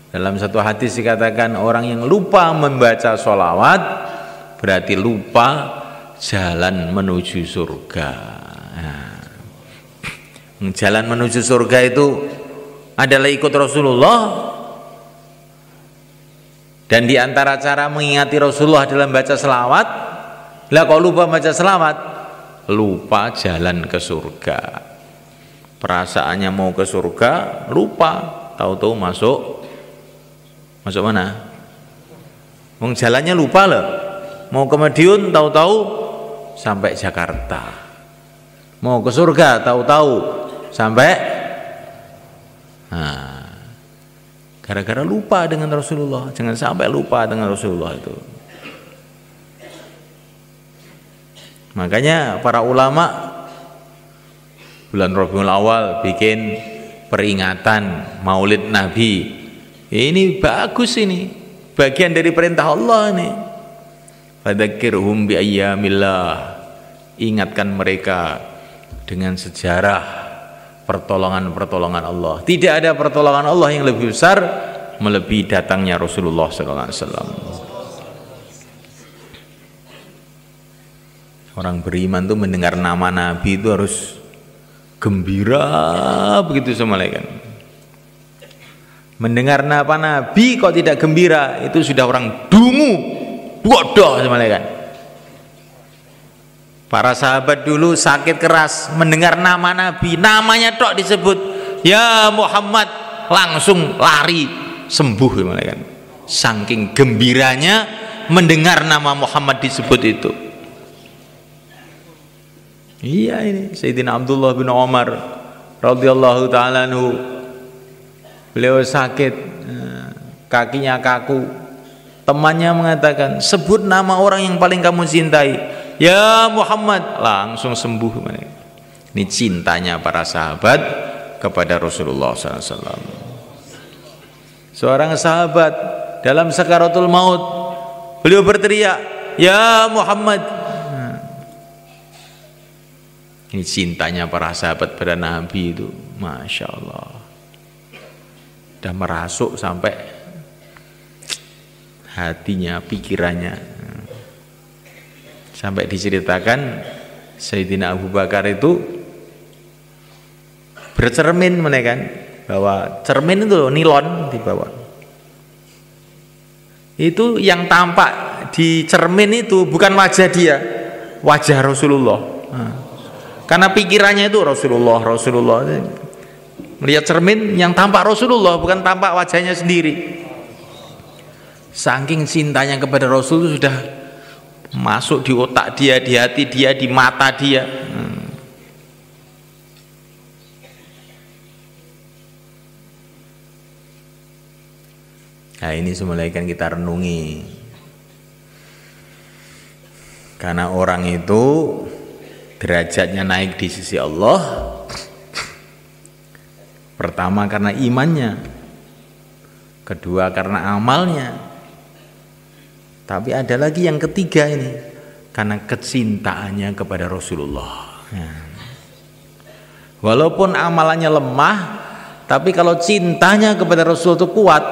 Dalam satu hadis dikatakan orang yang lupa membaca sholawat berarti lupa jalan menuju surga. Nah, jalan menuju surga itu adalah ikut Rasulullah, dan di antara cara mengingati Rasulullah dalam baca selawat. Lah kalau lupa baca selawat, lupa jalan ke surga. Perasaannya mau ke surga, lupa, tahu-tahu masuk mana? Wong jalannya lupa loh. Mau ke Madiun, tahu-tahu sampai Jakarta. Mau ke surga, tahu-tahu sampai. Nah, gara-gara lupa dengan Rasulullah. Jangan sampai lupa dengan Rasulullah itu. Makanya para ulama bulan Rabiul Awal bikin peringatan Maulid Nabi. Ini bagus, ini bagian dari perintah Allah nih. Fadzakirhum bi ayyamillah. Ingatkan mereka dengan sejarah pertolongan-pertolongan Allah. Tidak ada pertolongan Allah yang lebih besar melebihi datangnya Rasulullah sallallahu alaihi wasallam. Orang beriman tuh mendengar nama Nabi itu harus gembira begitu sama malaikat. Mendengar nama Nabi kok tidak gembira, itu sudah orang dungu, bodoh sama malaikat. Para sahabat dulu sakit keras mendengar nama Nabi, namanya tok disebut, ya Muhammad, langsung lari sembuh sama malaikat. Saking gembiranya mendengar nama Muhammad disebut itu. Iya, ini Sayyidina Abdullah bin Umar radhiyallahu taala anhu. Beliau sakit, kakinya kaku. Temannya mengatakan, sebut nama orang yang paling kamu cintai, ya Muhammad, langsung sembuh. Ini cintanya para sahabat kepada Rasulullah SAW. Seorang sahabat dalam sakaratul maut, beliau berteriak, ya Muhammad. Ini cintanya para sahabat pada Nabi itu, Masya Allah. Sudah merasuk sampai hatinya, pikirannya. Sampai diceritakan Sayyidina Abu Bakar itu bercermin menekan bahwa cermin itu nilon di bawah. Itu yang tampak di cermin itu bukan wajah dia, wajah Rasulullah. Karena pikirannya itu Rasulullah. Melihat cermin yang tampak Rasulullah, bukan tampak wajahnya sendiri. Saking cintanya kepada Rasul itu sudah masuk di otak dia, di hati dia, di mata dia. Nah, ini semula kan kita renungi. Karena orang itu derajatnya naik di sisi Allah. Pertama karena imannya, kedua karena amalnya, tapi ada lagi yang ketiga ini, karena kecintaannya kepada Rasulullah. Walaupun amalannya lemah, tapi kalau cintanya kepada Rasul itu kuat,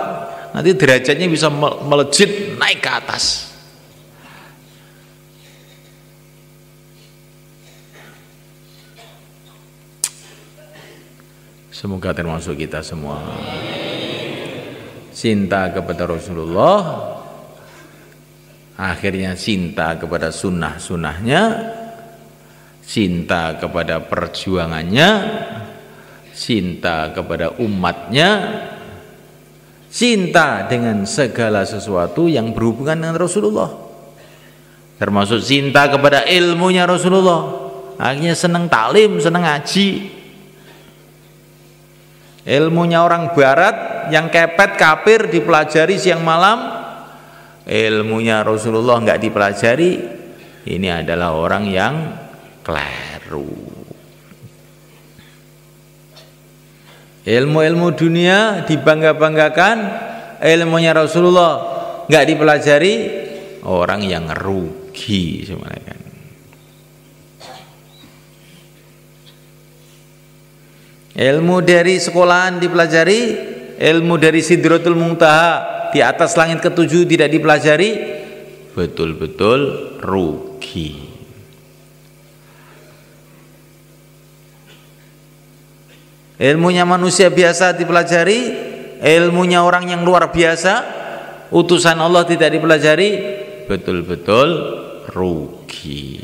nanti derajatnya bisa melejit naik ke atas. Semoga termasuk kita semua. Cinta kepada Rasulullah, akhirnya cinta kepada sunnah-sunnahnya, cinta kepada perjuangannya, cinta kepada umatnya, cinta dengan segala sesuatu yang berhubungan dengan Rasulullah, termasuk cinta kepada ilmunya Rasulullah. Akhirnya senang taklim, senang ngaji. Ilmunya orang barat yang kepet kafir dipelajari siang malam, ilmunya Rasulullah enggak dipelajari. Ini adalah orang yang keliru. Ilmu-ilmu dunia dibangga-banggakan, ilmunya Rasulullah enggak dipelajari, orang yang rugi sebenarnya. Ilmu dari sekolahan dipelajari, ilmu dari Sidratul Muntaha di atas langit ketujuh tidak dipelajari, betul-betul rugi. Ilmunya manusia biasa dipelajari, ilmunya orang yang luar biasa, utusan Allah tidak dipelajari, betul-betul rugi.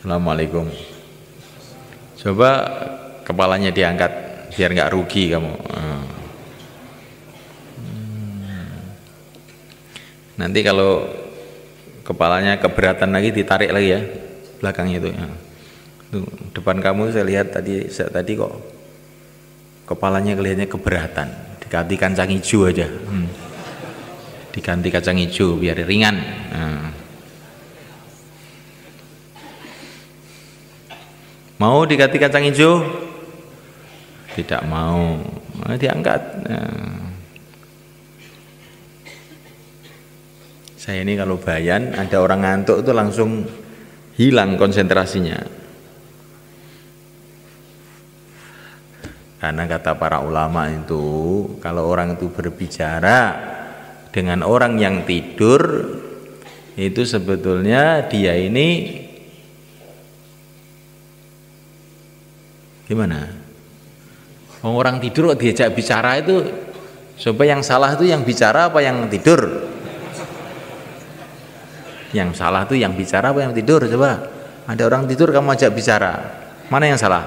Assalamualaikum. Coba kepalanya diangkat biar nggak rugi kamu. Nanti kalau kepalanya keberatan lagi ditarik lagi ya belakang itu. Tuh, depan kamu saya lihat tadi kok kepalanya kelihatannya keberatan. Diganti kacang hijau aja. Diganti kacang hijau biar ringan. Mau diganti kacang hijau? Tidak mau. Diangkat. Saya ini kalau bayan ada orang ngantuk itu langsung hilang konsentrasinya. Karena kata para ulama itu, kalau orang itu berbicara dengan orang yang tidur, itu sebetulnya dia ini gimana? Orang tidur kok diajak bicara itu, coba yang salah itu yang bicara apa yang tidur? Yang salah itu yang bicara apa yang tidur? Coba ada orang tidur kamu ajak bicara, mana yang salah?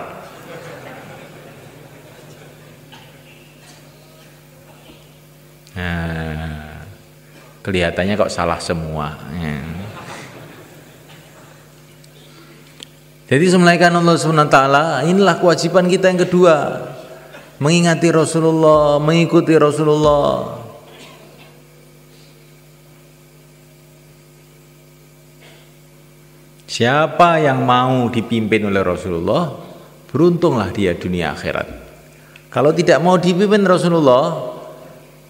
Nah, kelihatannya kok salah semua. Jadi semulaikan Allah SWT, inilah kewajiban kita yang kedua, mengingati Rasulullah, mengikuti Rasulullah. Siapa yang mau dipimpin oleh Rasulullah, beruntunglah dia dunia akhirat. Kalau tidak mau dipimpin Rasulullah,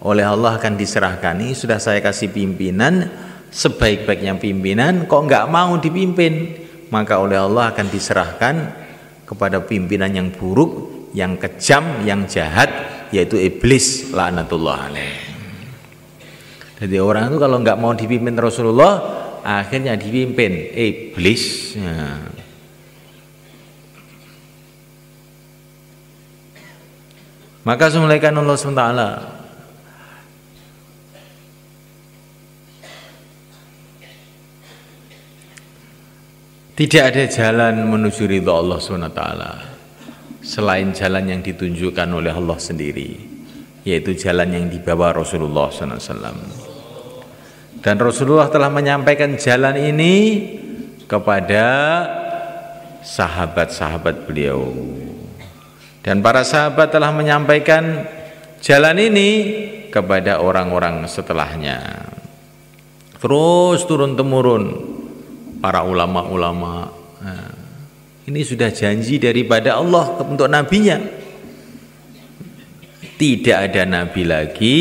oleh Allah akan diserahkan, ini sudah saya kasih pimpinan, sebaik-baiknya pimpinan, kok nggak mau dipimpin, maka oleh Allah akan diserahkan kepada pimpinan yang buruk, yang kejam, yang jahat, yaitu iblis laknatullah alaih. Jadi orang itu kalau nggak mau dipimpin Rasulullah, akhirnya dipimpin iblis. Maka semulaikan Allah SWT, tidak ada jalan menuju ridha Allah SWT selain jalan yang ditunjukkan oleh Allah sendiri, yaitu jalan yang dibawa Rasulullah SAW. Dan Rasulullah telah menyampaikan jalan ini kepada sahabat-sahabat beliau. Dan para sahabat telah menyampaikan jalan ini kepada orang-orang setelahnya. Terus turun-temurun para ulama-ulama. Nah, ini sudah janji daripada Allah untuk nabinya. Tidak ada nabi lagi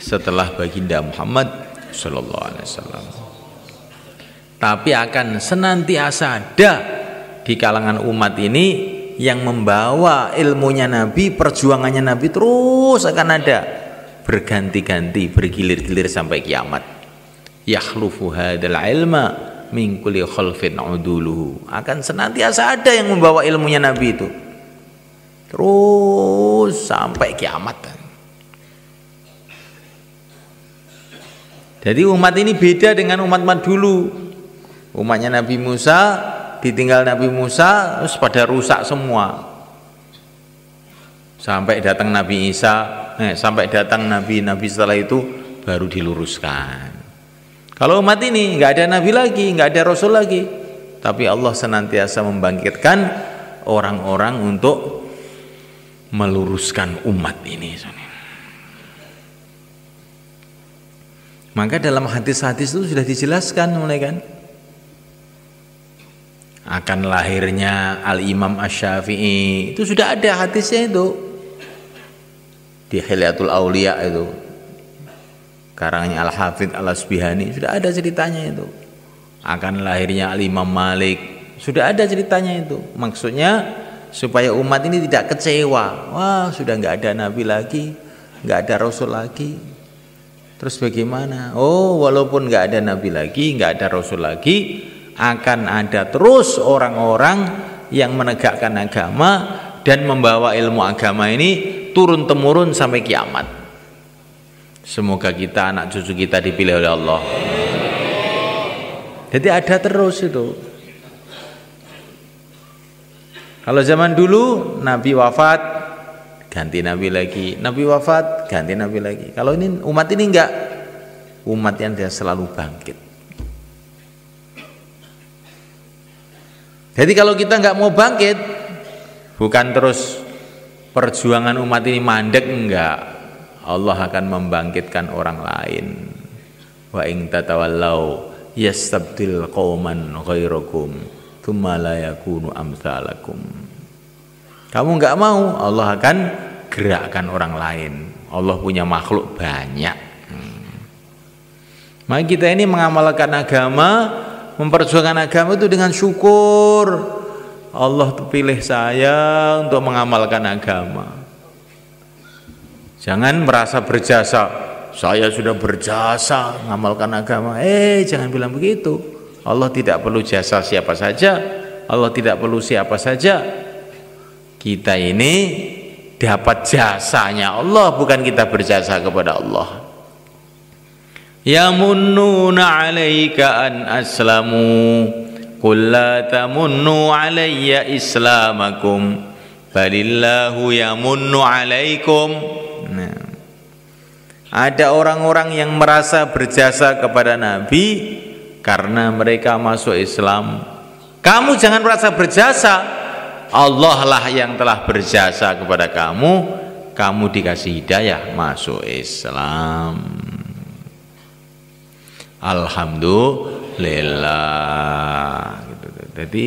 setelah baginda Muhammad Sallallahu Alaihi Wasallam. Tapi akan senantiasa ada di kalangan umat ini yang membawa ilmunya Nabi, perjuangannya Nabi terus akan ada, berganti-ganti, bergilir-gilir sampai kiamat. Yakhlufu hadzal ilma min kulli khalfin uduluhu. Akan senantiasa ada yang membawa ilmunya Nabi itu terus sampai kiamat. Jadi umat ini beda dengan umat-umat dulu. Umatnya Nabi Musa, ditinggal Nabi Musa, terus pada rusak semua. Sampai datang Nabi Isa, sampai datang Nabi-Nabi setelah itu baru diluruskan. Kalau umat ini nggak ada Nabi lagi, nggak ada Rasul lagi, tapi Allah senantiasa membangkitkan orang-orang untuk meluruskan umat ini. Maka dalam hadis-hadis itu sudah dijelaskan mulai kan, akan lahirnya Al-Imam Asy-Syafi'i, itu sudah ada hadisnya itu. di Hilyatul Auliya itu, karangannya Al-Hafidz Al-Asbihani, sudah ada ceritanya itu. Akan lahirnya Imam Malik, sudah ada ceritanya itu. Maksudnya supaya umat ini tidak kecewa. Wah, sudah nggak ada nabi lagi, nggak ada rasul lagi. Terus bagaimana? Oh, walaupun nggak ada nabi lagi, nggak ada rasul lagi, akan ada terus orang-orang yang menegakkan agama dan membawa ilmu agama ini turun temurun sampai kiamat. Semoga kita, anak cucu kita dipilih oleh Allah. Jadi ada terus itu. Kalau zaman dulu Nabi wafat, ganti Nabi lagi, Nabi wafat, ganti Nabi lagi. Kalau ini umat ini enggak, umat yang dia selalu bangkit. Jadi kalau kita enggak mau bangkit, bukan terus perjuangan umat ini mandek, enggak. Allah akan membangkitkan orang lain. Wa in tatawallau yastabdil qauman ghairakum tsumma la yakunu amsalakum. Kamu enggak mau, Allah akan gerakkan orang lain. Allah punya makhluk banyak. Maka kita ini mengamalkan agama, memperjuangkan agama itu dengan syukur. Allah pilih saya untuk mengamalkan agama. Jangan merasa berjasa, saya sudah berjasa mengamalkan agama. Jangan bilang begitu. Allah tidak perlu jasa siapa saja, Allah tidak perlu siapa saja. Kita ini dapat jasanya Allah, bukan kita berjasa kepada Allah. Yamunnuna 'alaika an aslamu qul la tamunnu 'alayya islamakum balillahu yamunnu 'alaikum. Nah, ada orang-orang yang merasa berjasa kepada Nabi karena mereka masuk Islam. Kamu jangan merasa berjasa, Allah lah yang telah berjasa kepada kamu. Kamu dikasih hidayah masuk Islam. Alhamdulillah. Jadi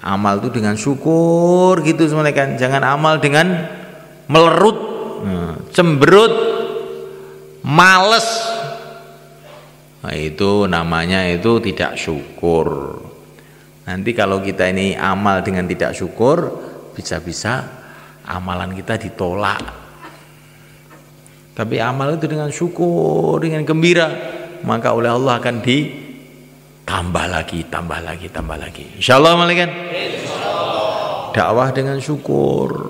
amal itu dengan syukur gitu semuanya kan. Jangan amal dengan melerut, cemberut, males. Nah, itu namanya itu tidak syukur. Nanti kalau kita ini amal dengan tidak syukur, bisa-bisa amalan kita ditolak. Tapi amal itu dengan syukur, dengan gembira, maka oleh Allah akan ditambah lagi, tambah lagi, tambah lagi. Insyaallah malaikat. Dakwah dengan syukur,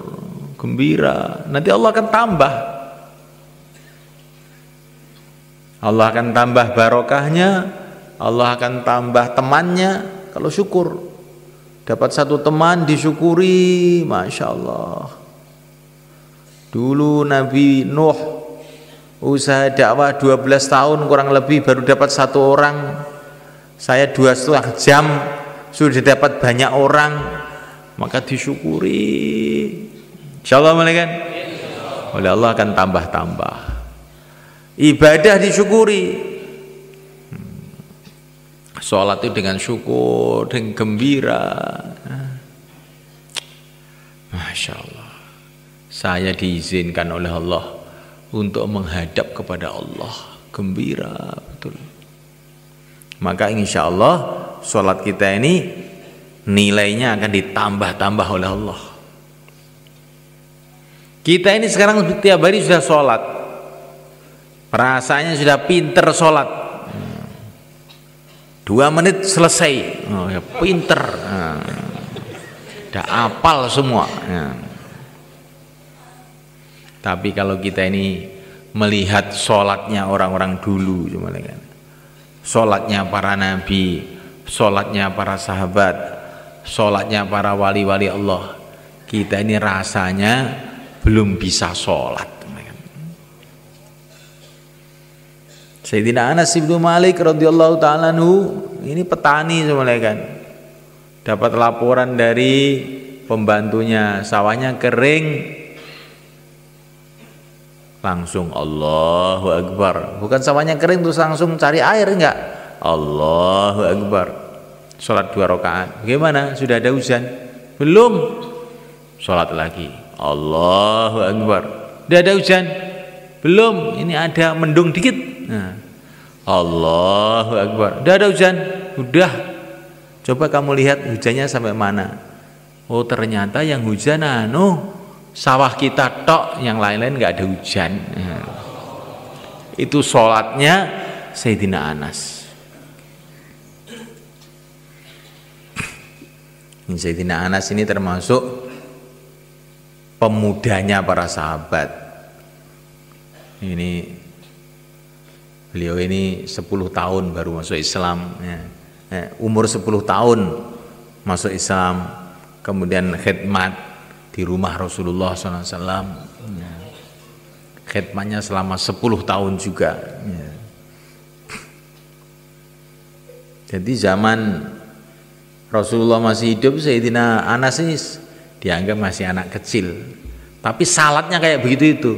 gembira, nanti Allah akan tambah. Allah akan tambah barokahnya, Allah akan tambah temannya kalau syukur. Dapat satu teman disyukuri, Masya Allah. Dulu Nabi Nuh usaha dakwah 12 tahun kurang lebih baru dapat satu orang. Saya 2,5 jam sudah dapat banyak orang, maka disyukuri. Insyaallah malaikat. Oleh Allah akan tambah-tambah. Ibadah disyukuri. Sholat itu dengan syukur, dengan gembira. Masya Allah. Saya diizinkan oleh Allah untuk menghadap kepada Allah, gembira betul. Maka insya Allah sholat kita ini nilainya akan ditambah-tambah oleh Allah. Kita ini sekarang tiap hari sudah sholat, rasanya sudah pinter sholat, 2 menit selesai, ya pinter, udah apal semua. Tapi kalau kita ini melihat sholatnya orang-orang dulu, sholatnya para nabi, sholatnya para sahabat, sholatnya para wali-wali Allah, kita ini rasanya belum bisa sholat. Sayyidina Anas bin Malik radhiyallahu ta'ala anhu ini petani semuanya kan, dapat laporan dari pembantunya sawahnya kering, langsung Allahu Akbar. Bukan sawahnya kering terus langsung cari air, enggak, Allahu Akbar. Sholat 2 rakaat. Bagaimana? Sudah ada hujan? Belum. Sholat lagi, Allahu Akbar. Udah ada hujan? Belum, ini ada mendung dikit. Nah, Allahu Akbar. Udah ada hujan? Udah. Coba kamu lihat hujannya sampai mana. Oh, ternyata yang hujan sawah kita tok, yang lain-lain nggak ada hujan. Nah, itu sholatnya Sayyidina Anas. Sayyidina Anas ini termasuk pemudanya para sahabat. Ini beliau ini 10 tahun baru masuk Islam ya. Umur 10 tahun masuk Islam, kemudian khidmat di rumah Rasulullah SAW ya. Khidmatnya selama 10 tahun juga ya. Jadi zaman Rasulullah masih hidup, Sayyidina Anas ini dianggap masih anak kecil, tapi salatnya kayak begitu itu.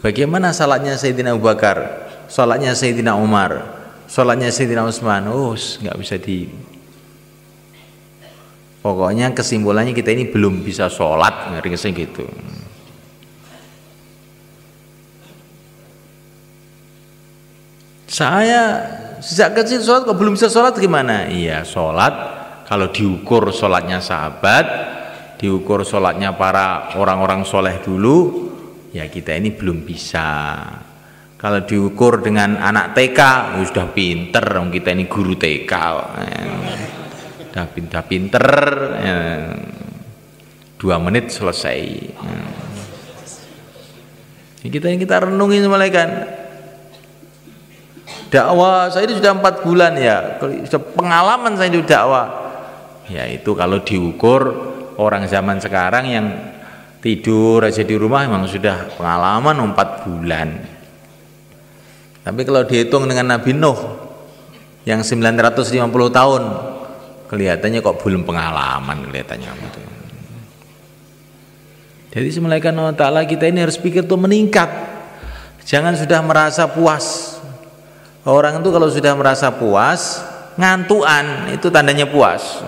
Bagaimana salatnya Sayyidina Abu Bakar, salatnya Sayyidina Umar, salatnya Sayyidina Utsman, nggak bisa di. Pokoknya kesimpulannya kita ini belum bisa sholat, ngerti gitu. Saya sejak kecil sholat kok belum bisa sholat gimana? Iya, sholat kalau diukur sholatnya sahabat, diukur sholatnya para orang-orang soleh dulu, ya kita ini belum bisa. Kalau diukur dengan anak TK, ya sudah pinter, kita ini guru TK, udah pinter, 2 menit selesai. Kita renungin malaikat. Dakwah saya itu sudah 4 bulan ya, pengalaman saya itu dakwah. Ya itu kalau diukur orang zaman sekarang yang tidur aja di rumah memang sudah pengalaman 4 bulan. Tapi kalau dihitung dengan Nabi Nuh yang 950 tahun, kelihatannya kok belum pengalaman kelihatannya gitu. Jadi malaikat Allah Ta'ala kita ini harus pikir tuh meningkat. Jangan sudah merasa puas. Orang itu kalau sudah merasa puas, ngantuan, itu tandanya puas.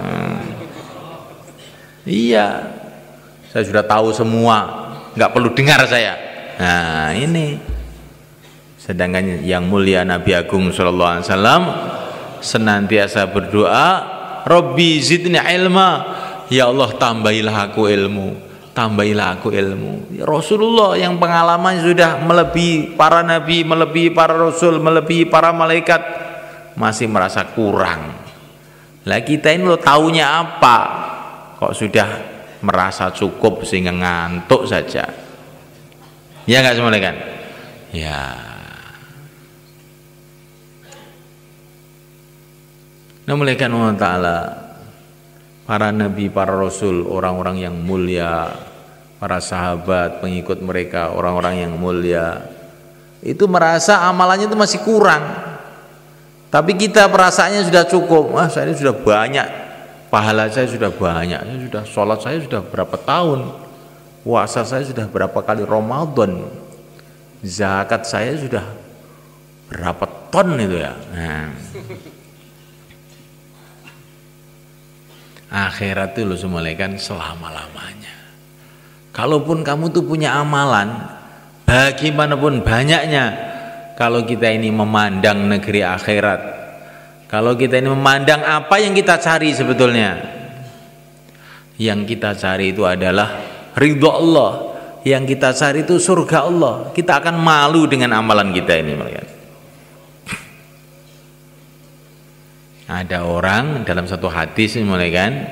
Iya, saya sudah tahu semua, nggak perlu dengar saya. Nah ini, sedangkan yang mulia Nabi Agung Sallallahu Alaihi Wasallam senantiasa berdoa, Robbi zidni ilma, ya Allah tambahilah aku ilmu, tambahilah aku ilmu. Rasulullah yang pengalaman sudah melebihi para nabi, melebihi para rasul, melebihi para malaikat, masih merasa kurang. Lah kita ini lo taunya apa? Kok sudah merasa cukup sehingga ngantuk saja? Ya nggak semuanya kan? Ya. Nah, malaikat Allah Ta'ala, para nabi, para rasul, orang-orang yang mulia, para sahabat, pengikut mereka, orang-orang yang mulia, itu merasa amalannya itu masih kurang. Tapi kita perasaannya sudah cukup. Saya ini sudah banyak, pahala saya sudah banyak, saya sudah sholat saya sudah berapa tahun, puasa saya sudah berapa kali Ramadan, zakat saya sudah berapa ton itu ya. Nah, akhirat itu lo semalekan selama-lamanya. Kalaupun kamu tuh punya amalan bagaimanapun banyaknya, kalau kita ini memandang negeri akhirat, kalau kita ini memandang apa yang kita cari sebetulnya, yang kita cari itu adalah ridho Allah, yang kita cari itu surga Allah, kita akan malu dengan amalan kita ini. Ada orang dalam satu hadis mulai kan,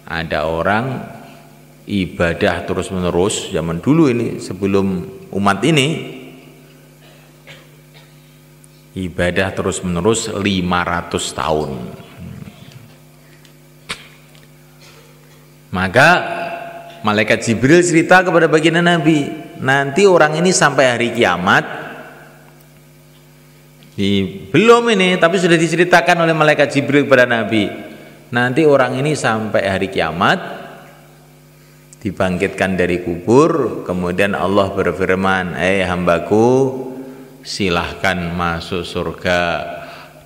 ada orang ibadah terus menerus zaman dulu ini sebelum umat ini, ibadah terus menerus 500 tahun. Maka malaikat Jibril cerita kepada baginda Nabi, nanti orang ini sampai hari kiamat, belum ini tapi sudah diceritakan oleh malaikat Jibril kepada Nabi, nanti orang ini sampai hari kiamat dibangkitkan dari kubur, kemudian Allah berfirman, hambaku, silahkan masuk surga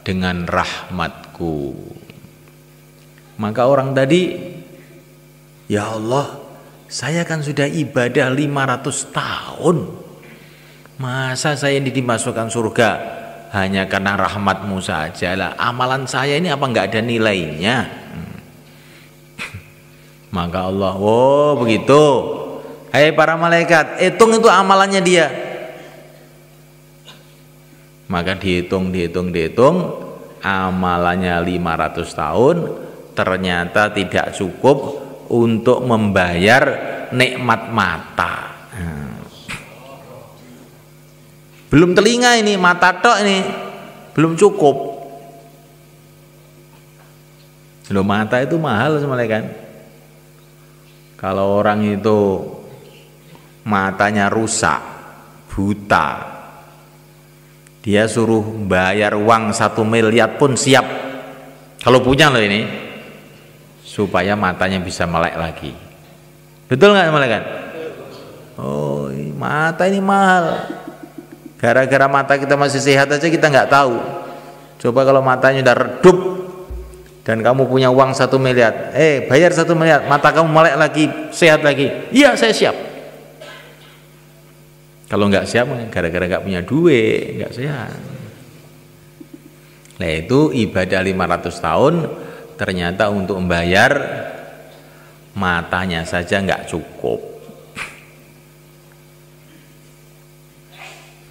dengan rahmatku. Maka orang tadi, ya Allah, saya kan sudah ibadah 500 tahun, Masa saya ini dimasukkan surga hanya karena rahmatmu saja lah? Amalan saya ini apa nggak ada nilainya? Maka Allah, oh begitu. Hai para malaikat, hitung itu amalannya dia. Maka dihitung, amalannya 500 tahun, ternyata tidak cukup untuk membayar nikmat mata. Belum telinga ini, mata tok ini belum cukup. Loh, mata itu mahal sebenarnya kan. Kalau orang itu matanya rusak, buta, dia suruh bayar uang 1 miliar pun siap. Kalau punya loh ini, supaya matanya bisa melek lagi. Betul nggak malaikat? Oh, mata ini mahal. Gara-gara mata kita masih sehat aja kita nggak tahu. Coba kalau matanya udah redup dan kamu punya uang 1 miliar, bayar 1 miliar, mata kamu melek lagi, sehat lagi. Iya, saya siap. Kalau nggak siap, gara-gara nggak punya duit, nggak sehat. Nah itu ibadah 500 tahun, ternyata untuk membayar matanya saja nggak cukup.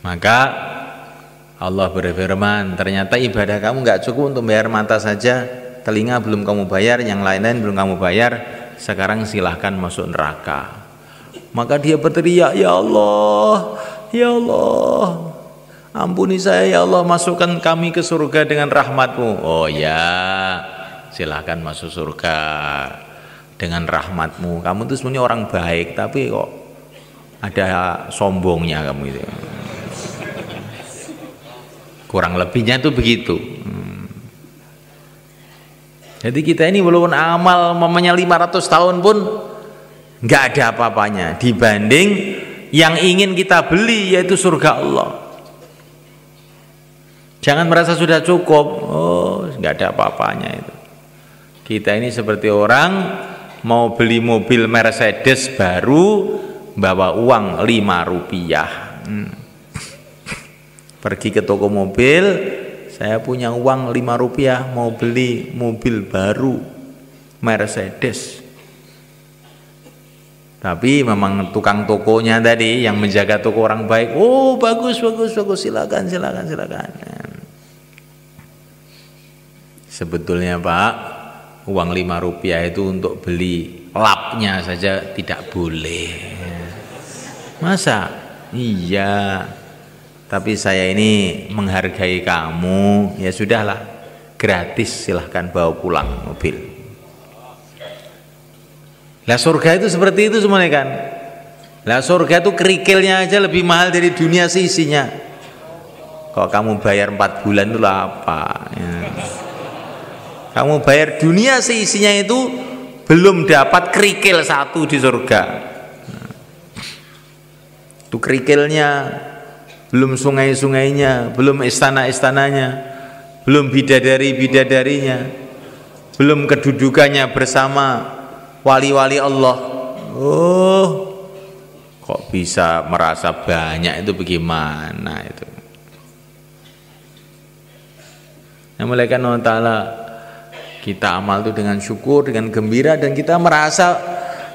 Maka Allah berfirman, ternyata ibadah kamu nggak cukup untuk bayar mata saja, telinga belum kamu bayar, yang lain-lain belum kamu bayar, sekarang silahkan masuk neraka. Maka dia berteriak, ya Allah, ampuni saya ya Allah, masukkan kami ke surga dengan rahmatmu. Oh ya, silahkan masuk surga dengan rahmatmu. Kamu itu sebenarnya orang baik, tapi kok ada sombongnya kamu itu. Kurang lebihnya itu begitu. Jadi kita ini walaupun amal mamanya 500 tahun pun nggak ada apa-apanya dibanding yang ingin kita beli, yaitu surga Allah. Jangan merasa sudah cukup. Oh, nggak ada apa-apanya itu. Kita ini seperti orang mau beli mobil Mercedes baru, bawa uang 5 rupiah. Pergi ke toko mobil, saya punya uang 5 rupiah mau beli mobil baru Mercedes. Tapi memang tukang tokonya tadi yang menjaga toko orang baik, oh bagus, silakan. Sebetulnya Pak, uang 5 rupiah itu untuk beli lapnya saja tidak boleh. Masa? Iya. Tapi saya ini menghargai kamu, ya sudahlah, gratis, silahkan bawa pulang mobil. Lah surga itu seperti itu semuanya kan. Lah surga itu kerikilnya aja lebih mahal dari dunia seisinya. Kok kamu bayar 4 bulan itu apa ya. Kamu bayar dunia seisinya itu belum dapat kerikil 1 di surga. Itu kerikilnya, belum sungai-sungainya, belum istana-istananya, belum bidadari-bidadarinya, belum kedudukannya bersama wali-wali Allah. Oh, kok bisa merasa banyak itu bagaimana itu? Nah, malaikat Allah Ta'ala, kita amal itu dengan syukur, dengan gembira, dan kita merasa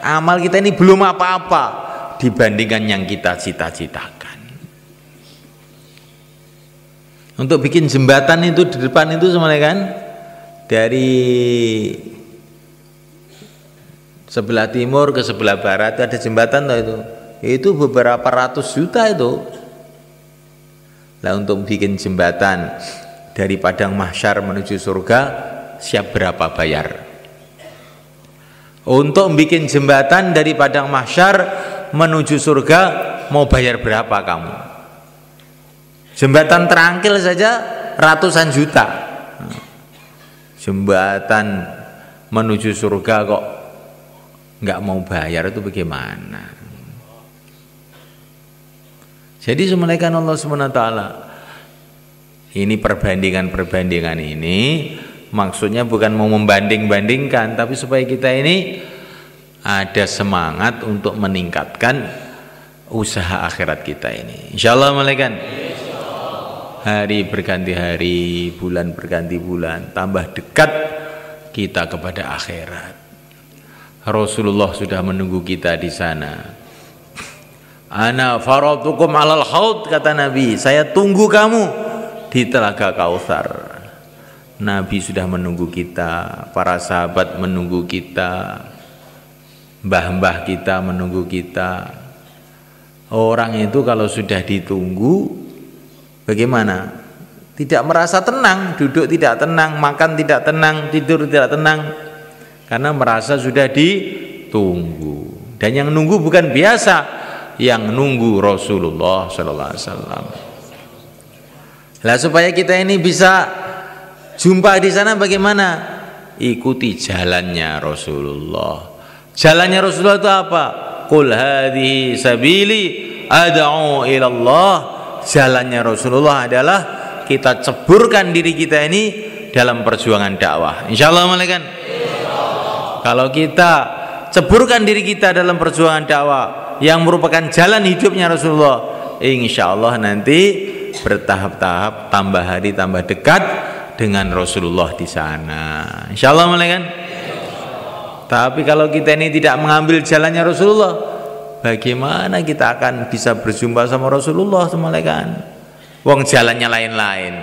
amal kita ini belum apa-apa dibandingkan yang kita cita-citakan. Untuk bikin jembatan itu di depan itu semuanya kan, dari sebelah timur ke sebelah barat itu ada jembatan itu beberapa ratus juta itu. Nah untuk bikin jembatan dari padang mahsyar menuju surga, siap berapa bayar? Untuk bikin jembatan dari padang mahsyar menuju surga, mau bayar berapa kamu? Jembatan terangkil saja ratusan juta. Jembatan menuju surga kok nggak mau bayar, itu bagaimana? Jadi semuanya Allah SWT, ini perbandingan ini maksudnya bukan mau membanding-bandingkan, tapi supaya kita ini ada semangat untuk meningkatkan usaha akhirat kita ini. Insyaallah malaikat. Hari berganti hari, bulan berganti bulan, tambah dekat kita kepada akhirat. Rasulullah sudah menunggu kita di sana. Ana faratukum alal haud, kata Nabi, saya tunggu kamu di telaga Kautsar. Nabi sudah menunggu kita, para sahabat menunggu kita, mbah-mbah kita menunggu kita. Orang itu kalau sudah ditunggu, bagaimana? Tidak merasa tenang, duduk tidak tenang, makan tidak tenang, tidur tidak tenang, karena merasa sudah ditunggu. Dan yang nunggu bukan biasa, yang nunggu Rasulullah sallallahu alaihi wasallam. Lah supaya kita ini bisa jumpa di sana bagaimana? Ikuti jalannya Rasulullah. Jalannya Rasulullah itu apa? Qul hadhihi sabili ad'u ila Allah. Jalannya Rasulullah adalah kita ceburkan diri kita ini dalam perjuangan dakwah. Insyaallah malaikat. Kalau kita ceburkan diri kita dalam perjuangan dakwah yang merupakan jalan hidupnya Rasulullah, insyaallah nanti bertahap-tahap, tambah hari tambah dekat dengan Rasulullah di sana. Insyaallah malaikat. Tapi kalau kita ini tidak mengambil jalannya Rasulullah, bagaimana kita akan bisa berjumpa sama Rasulullah malaikat? Wong jalannya lain-lain.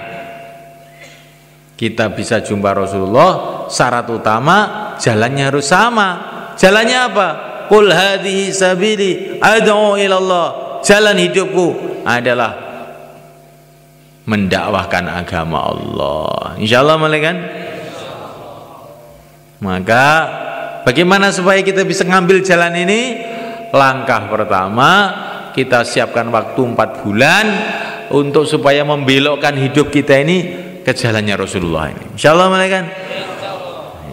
Kita bisa jumpa Rasulullah, syarat utama jalannya harus sama. Jalannya apa? Qul hadhihi sabili ad'u ila Allah. Jalan hidupku adalah mendakwahkan agama Allah. Insyaallah malaikat. Maka bagaimana supaya kita bisa ngambil jalan ini? Langkah pertama, kita siapkan waktu 4 bulan untuk supaya membelokkan hidup kita ini ke jalannya Rasulullah ini. Insyaallah malaikat.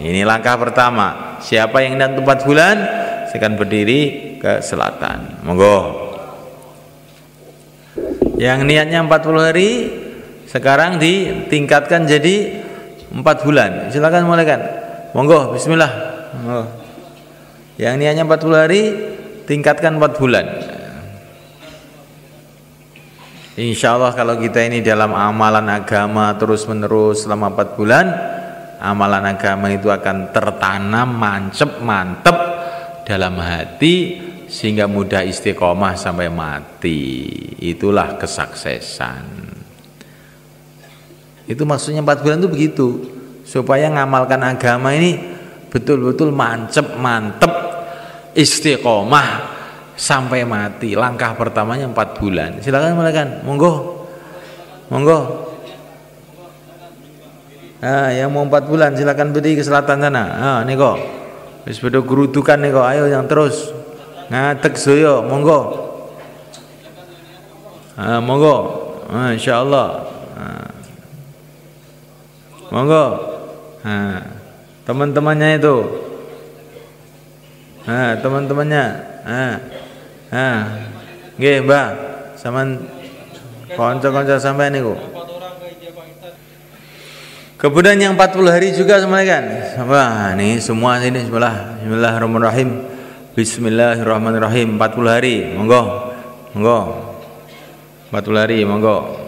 Ini langkah pertama. Siapa yang hendak 4 bulan, silakan berdiri ke selatan. Monggo. Yang niatnya 40 hari sekarang ditingkatkan jadi 4 bulan. Silakan malaikat. Monggo, bismillah. Monggo. Yang niatnya 40 hari tingkatkan 4 bulan. Insya Allah kalau kita ini dalam amalan agama terus menerus selama 4 bulan, amalan agama itu akan tertanam mantep dalam hati sehingga mudah istiqomah sampai mati. Itulah kesuksesan. Itu maksudnya 4 bulan itu begitu, supaya ngamalkan agama ini betul-betul mantep istiqomah sampai mati. Langkah pertamanya 4 bulan. Silakan malaikat, monggo. Yang mau 4 bulan silakan berdiri ke selatan sana. Niko, wis bedo gerudukan niko. Ayo yang terus ngadeg soyo, monggo. Monggo. Insyaallah. Monggo. Teman-temannya itu. Teman-temannya. Nggih, Mbah. Saman kanca-kanca sampean niku. Kemudian yang 40 hari juga malaikat. Wah, nih semua sini bismillahirrahmanirrahim. Bismillahirrahmanirrahim 40 hari. Monggo. 40 hari, monggo.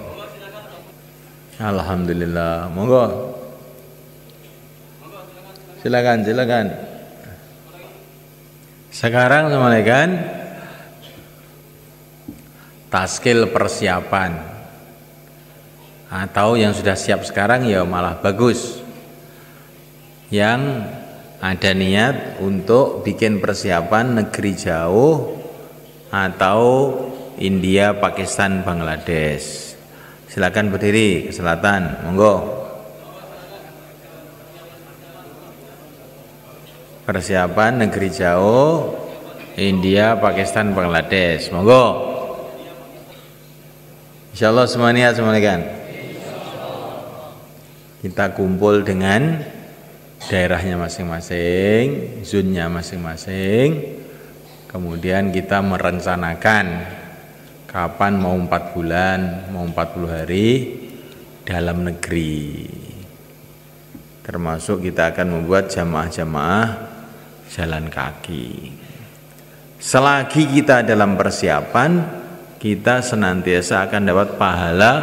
Alhamdulillah. Monggo. Silakan. Sekarang malaikat taskil persiapan, atau yang sudah siap sekarang ya malah bagus. Yang ada niat untuk bikin persiapan negeri jauh atau India, Pakistan, Bangladesh, silakan berdiri ke selatan, monggo. Persiapan negeri jauh India, Pakistan, Bangladesh, monggo. Insyaallah semuanya kan. Kita kumpul dengan daerahnya masing-masing, zonnya masing-masing. Kemudian kita merencanakan kapan mau 4 bulan, mau 40 hari dalam negeri. Termasuk kita akan membuat jamaah-jamaah jalan kaki. Selagi kita dalam persiapan, kita senantiasa akan dapat pahala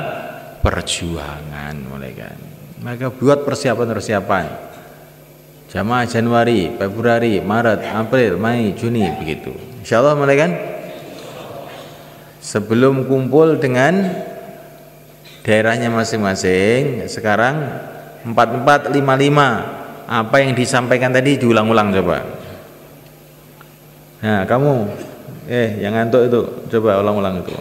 perjuangan, mulai kan. Maka buat persiapan-persiapan. Jamaah Januari, Februari, Maret, April, Mei, Juni, begitu. Insyaallah, mulai kan. Sebelum kumpul dengan daerahnya masing-masing, sekarang 4455. Apa yang disampaikan tadi diulang-ulang coba. Nah, kamu yang ngantuk itu coba ulang-ulang itu.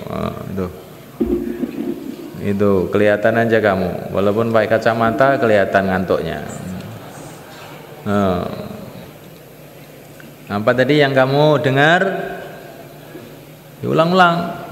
Itu kelihatan aja kamu, walaupun pakai kacamata kelihatan ngantuknya. Apa tadi yang kamu dengar? Diulang-ulang.